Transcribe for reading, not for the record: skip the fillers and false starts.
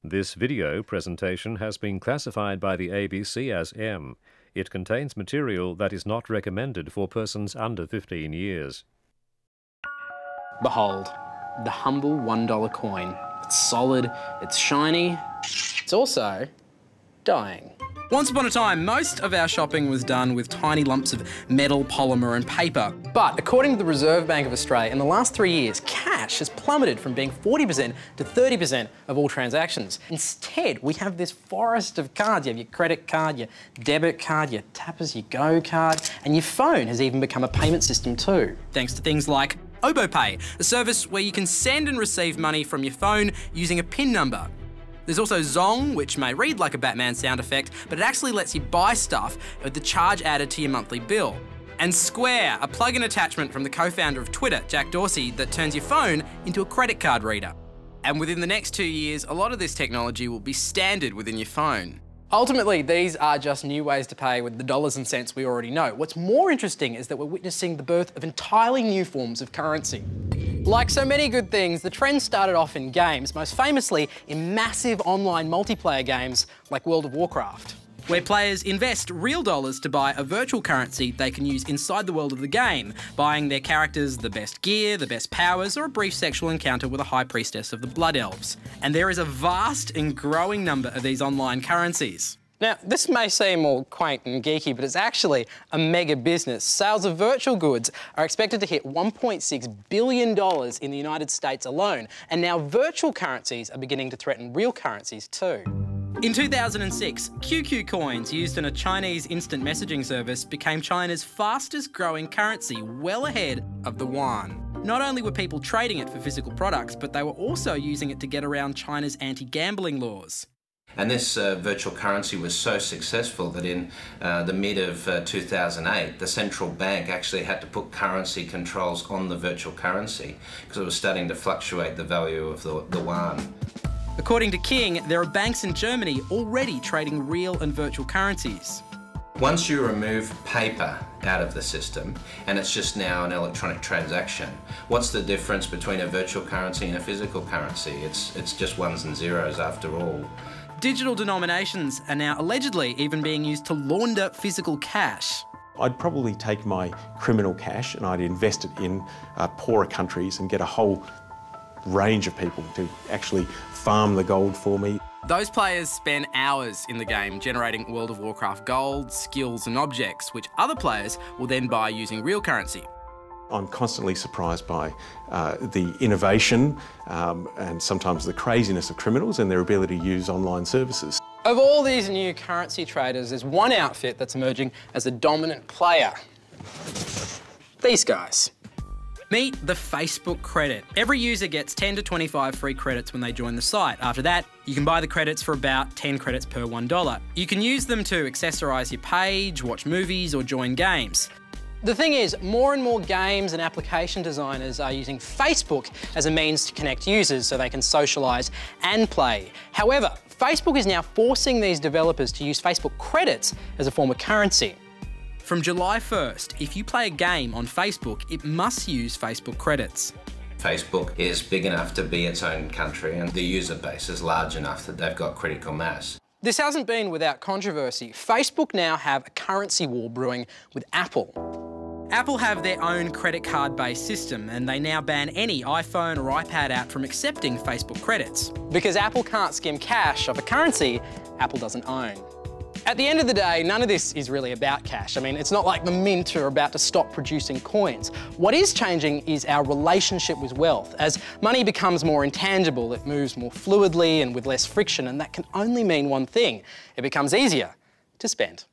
This video presentation has been classified by the ABC as M. It contains material that is not recommended for persons under 15 years. Behold, the humble $1 coin. It's solid, it's shiny, it's also dying. Once upon a time, most of our shopping was done with tiny lumps of metal, polymer and paper. But according to the Reserve Bank of Australia, in the last 3 years, cash has plummeted from being 40% to 30% of all transactions. Instead, we have this forest of cards. You have your credit card, your debit card, your tap as you go card, and your phone has even become a payment system too. Thanks to things like OboPay, a service where you can send and receive money from your phone using a PIN number. There's also Zong, which may read like a Batman sound effect, but it actually lets you buy stuff with the charge added to your monthly bill. And Square, a plug-in attachment from the co-founder of Twitter, Jack Dorsey, that turns your phone into a credit card reader. And within the next 2 years, a lot of this technology will be standard within your phone. Ultimately, these are just new ways to pay with the dollars and cents we already know. What's more interesting is that we're witnessing the birth of entirely new forms of currency. Like so many good things, the trend started off in games, most famously in massive online multiplayer games like World of Warcraft, where players invest real dollars to buy a virtual currency they can use inside the world of the game, buying their characters the best gear, the best powers, or a brief sexual encounter with a high priestess of the Blood Elves. And there is a vast and growing number of these online currencies. Now, this may seem all quaint and geeky, but it's actually a mega business. Sales of virtual goods are expected to hit $1.6 billion in the United States alone, and now virtual currencies are beginning to threaten real currencies too. In 2006, QQ coins used in a Chinese instant messaging service became China's fastest growing currency, well ahead of the yuan. Not only were people trading it for physical products, but they were also using it to get around China's anti-gambling laws. And this virtual currency was so successful that in the mid of 2008, the central bank actually had to put currency controls on the virtual currency because it was starting to fluctuate the value of the yuan. According to King, there are banks in Germany already trading real and virtual currencies. Once you remove paper out of the system and it's just now an electronic transaction, what's the difference between a virtual currency and a physical currency? It's just ones and zeros after all. Digital denominations are now allegedly even being used to launder physical cash. I'd probably take my criminal cash and I'd invest it in poorer countries and get a whole range of people to actually farm the gold for me. Those players spend hours in the game generating World of Warcraft gold, skills and objects, which other players will then buy using real currency. I'm constantly surprised by the innovation and sometimes the craziness of criminals and their ability to use online services. Of all these new currency traders, there's one outfit that's emerging as a dominant player. These guys. Meet the Facebook credit. Every user gets 10 to 25 free credits when they join the site. After that, you can buy the credits for about 10 credits per $1. You can use them to accessorise your page, watch movies or join games. The thing is, more and more games and application designers are using Facebook as a means to connect users so they can socialise and play. However, Facebook is now forcing these developers to use Facebook credits as a form of currency. From July 1st, if you play a game on Facebook, it must use Facebook credits. Facebook is big enough to be its own country and the user base is large enough that they've got critical mass. This hasn't been without controversy. Facebook now have a currency war brewing with Apple. Apple have their own credit card-based system and they now ban any iPhone or iPad app from accepting Facebook credits. Because Apple can't skim cash off a currency Apple doesn't own. At the end of the day, none of this is really about cash. I mean, it's not like the Mint are about to stop producing coins. What is changing is our relationship with wealth. As money becomes more intangible, it moves more fluidly and with less friction, and that can only mean one thing: it becomes easier to spend.